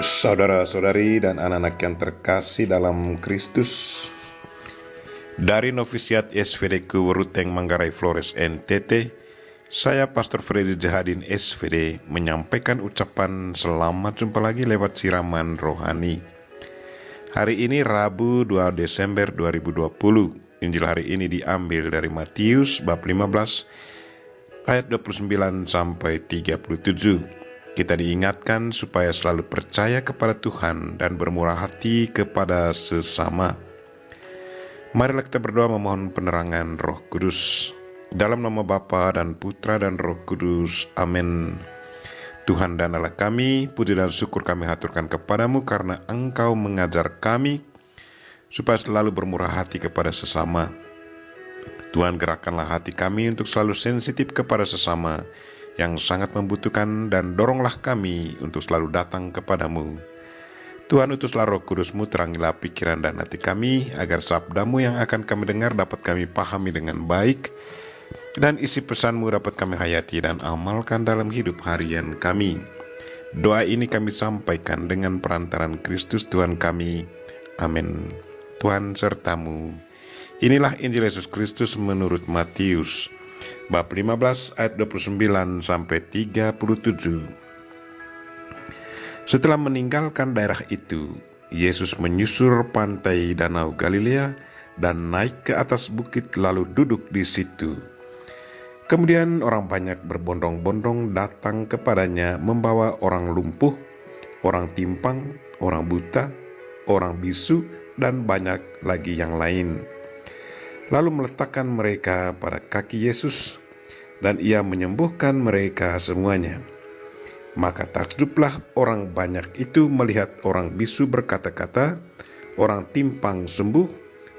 Saudara-saudari dan anak-anak yang terkasih dalam Kristus, dari Novisiat SVD Kuweruteng Manggarai Flores NTT, saya Pastor Freddy Jahadin SVD menyampaikan ucapan selamat jumpa lagi lewat siraman rohani. Hari ini Rabu 2 Desember 2020. Injil hari ini diambil dari Matius bab 15 ayat 29 sampai 37. Kita diingatkan supaya selalu percaya kepada Tuhan dan bermurah hati kepada sesama. Marilah kita berdoa memohon penerangan Roh Kudus. Dalam nama Bapa dan Putra dan Roh Kudus. Amin. Tuhan dan Allah kami, puji dan syukur kami haturkan kepadamu karena Engkau mengajar kami supaya selalu bermurah hati kepada sesama. Tuhan, gerakkanlah hati kami untuk selalu sensitif kepada sesama yang sangat membutuhkan, dan doronglah kami untuk selalu datang kepadamu. Tuhan, utuslah Roh Kudus-Mu, terangilah pikiran dan hati kami, agar sabda-Mu yang akan kami dengar dapat kami pahami dengan baik, dan isi pesan-Mu dapat kami hayati dan amalkan dalam hidup harian kami. Doa ini kami sampaikan dengan perantaran Kristus Tuhan kami. Amin. Tuhan sertamu. Inilah Injil Yesus Kristus menurut Matius bab 15 ayat 29 sampai 37. Setelah meninggalkan daerah itu, Yesus menyusur pantai Danau Galilea dan naik ke atas bukit lalu duduk di situ. Kemudian orang banyak berbondong-bondong datang kepadanya membawa orang lumpuh, orang timpang, orang buta, orang bisu, dan banyak lagi yang lain. Lalu meletakkan mereka pada kaki Yesus, dan ia menyembuhkan mereka semuanya. Maka takjublah orang banyak itu melihat orang bisu berkata-kata, orang timpang sembuh,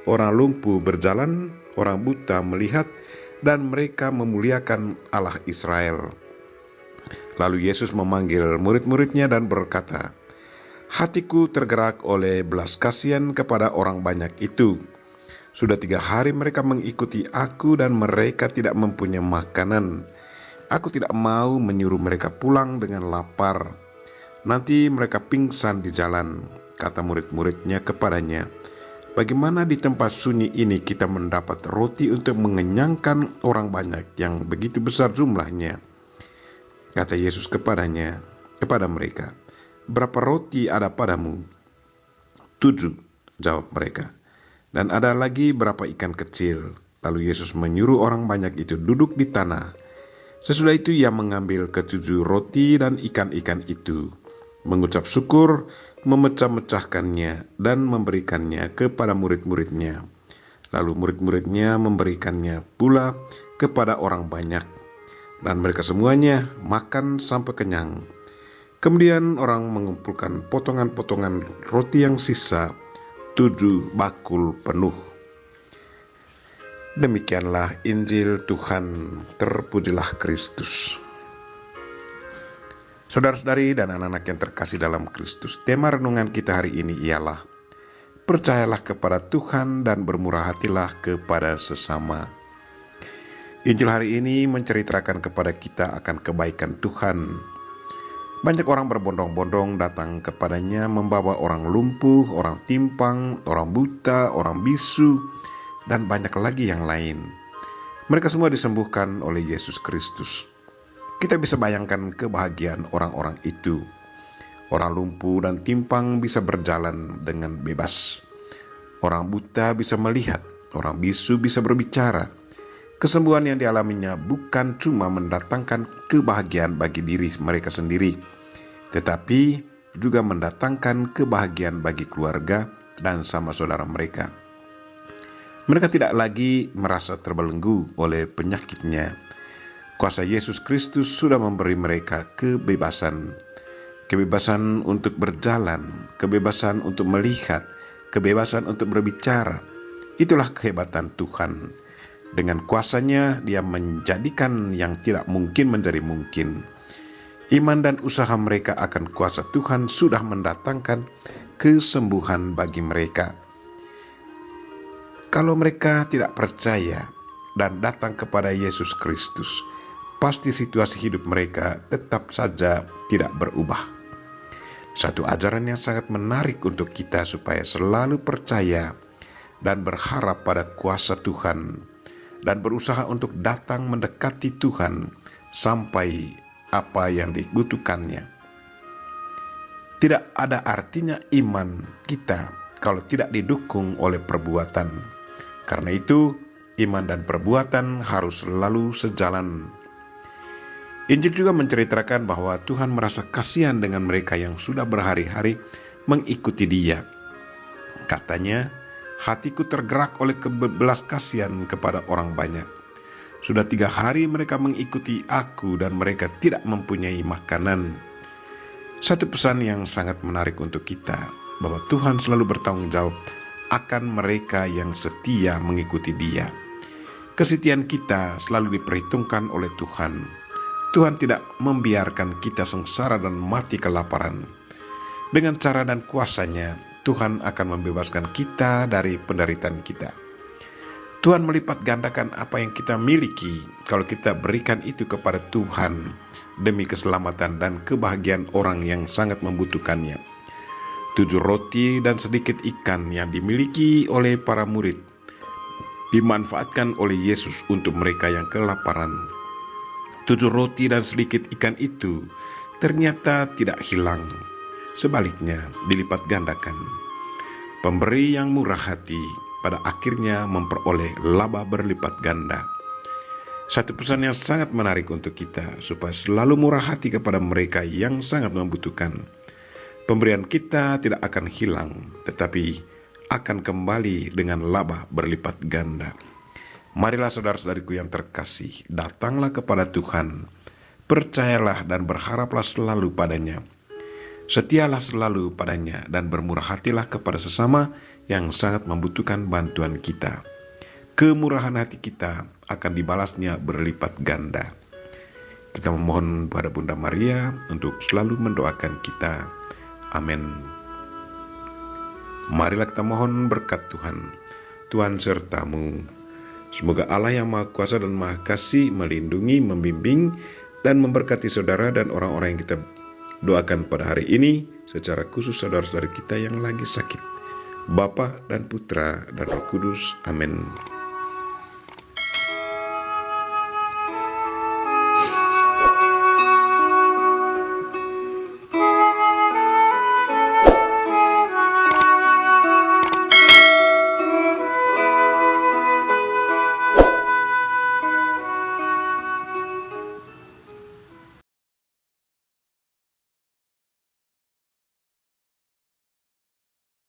orang lumpuh berjalan, orang buta melihat, dan mereka memuliakan Allah Israel. Lalu Yesus memanggil murid-muridnya dan berkata, "Hatiku tergerak oleh belas kasihan kepada orang banyak itu. Sudah 3 hari mereka mengikuti aku dan mereka tidak mempunyai makanan. Aku tidak mau menyuruh mereka pulang dengan lapar. Nanti mereka pingsan di jalan." Kata murid-muridnya kepadanya, "Bagaimana di tempat sunyi ini kita mendapat roti untuk mengenyangkan orang banyak yang begitu besar jumlahnya?" Kata Yesus kepada mereka, "Berapa roti ada padamu?" 7, jawab mereka. "Dan ada lagi berapa ikan kecil?" Lalu Yesus menyuruh orang banyak itu duduk di tanah. Sesudah itu ia mengambil ke-7 roti dan ikan-ikan itu, mengucap syukur, memecah-mecahkannya dan memberikannya kepada murid-muridnya. Lalu murid-muridnya memberikannya pula kepada orang banyak, dan mereka semuanya makan sampai kenyang. Kemudian orang mengumpulkan potongan-potongan roti yang sisa, 7 bakul penuh. Demikianlah Injil Tuhan, terpujilah Kristus. Saudara-saudari dan anak-anak yang terkasih dalam Kristus, tema renungan kita hari ini ialah percayalah kepada Tuhan dan bermurah hatilah kepada sesama. Injil hari ini menceritakan kepada kita akan kebaikan Tuhan. Banyak orang berbondong-bondong datang kepadanya membawa orang lumpuh, orang timpang, orang buta, orang bisu, dan banyak lagi yang lain. Mereka semua disembuhkan oleh Yesus Kristus. Kita bisa bayangkan kebahagiaan orang-orang itu. Orang lumpuh dan timpang bisa berjalan dengan bebas. Orang buta bisa melihat, orang bisu bisa berbicara. Kesembuhan yang dialaminya bukan cuma mendatangkan kebahagiaan bagi diri mereka sendiri, tetapi juga mendatangkan kebahagiaan bagi keluarga dan sama saudara mereka. Mereka tidak lagi merasa terbelenggu oleh penyakitnya. Kuasa Yesus Kristus sudah memberi mereka kebebasan. Kebebasan untuk berjalan, kebebasan untuk melihat, kebebasan untuk berbicara. Itulah kehebatan Tuhan. Dengan kuasanya dia menjadikan yang tidak mungkin menjadi mungkin. Iman dan usaha mereka akan kuasa Tuhan sudah mendatangkan kesembuhan bagi mereka. Kalau mereka tidak percaya dan datang kepada Yesus Kristus, pasti situasi hidup mereka tetap saja tidak berubah. Satu ajaran yang sangat menarik untuk kita supaya selalu percaya dan berharap pada kuasa Tuhan dan berusaha untuk datang mendekati Tuhan sampai apa yang dibutuhkannya. Tidak ada artinya iman kita kalau tidak didukung oleh perbuatan. Karena itu, iman dan perbuatan harus selalu sejalan. Injil juga menceritakan bahwa Tuhan merasa kasihan dengan mereka yang sudah berhari-hari mengikuti Dia. Katanya, hatiku tergerak oleh kebelas kasihan kepada orang banyak. Sudah 3 hari mereka mengikuti aku dan mereka tidak mempunyai makanan. Satu pesan yang sangat menarik untuk kita, bahwa Tuhan selalu bertanggung jawab akan mereka yang setia mengikuti Dia. Kesetiaan kita selalu diperhitungkan oleh Tuhan. Tuhan tidak membiarkan kita sengsara dan mati kelaparan. Dengan cara dan kuasa-Nya, Tuhan akan membebaskan kita dari penderitaan kita. Tuhan melipat gandakan apa yang kita miliki kalau kita berikan itu kepada Tuhan demi keselamatan dan kebahagiaan orang yang sangat membutuhkannya. 7 roti dan sedikit ikan yang dimiliki oleh para murid dimanfaatkan oleh Yesus untuk mereka yang kelaparan. 7 roti dan sedikit ikan itu ternyata tidak hilang. Sebaliknya dilipat gandakan. Pemberi yang murah hati pada akhirnya memperoleh laba berlipat ganda. Satu pesan yang sangat menarik untuk kita supaya selalu murah hati kepada mereka yang sangat membutuhkan. Pemberian kita tidak akan hilang, tetapi akan kembali dengan laba berlipat ganda. Marilah saudara-saudariku yang terkasih, datanglah kepada Tuhan, percayalah dan berharaplah selalu padanya. Setialah selalu padanya dan bermurah hatilah kepada sesama yang sangat membutuhkan bantuan kita. Kemurahan hati kita akan dibalasnya berlipat ganda. Kita memohon pada Bunda Maria untuk selalu mendoakan kita. Amin. Marilah kita mohon berkat Tuhan. Tuhan sertamu. Semoga Allah yang Maha Kuasa dan Maha Kasih melindungi, membimbing, dan memberkati saudara dan orang-orang yang kita doakan pada hari ini, secara khusus saudara-saudara kita yang lagi sakit. Bapa dan Putra dan Roh Kudus. Amin.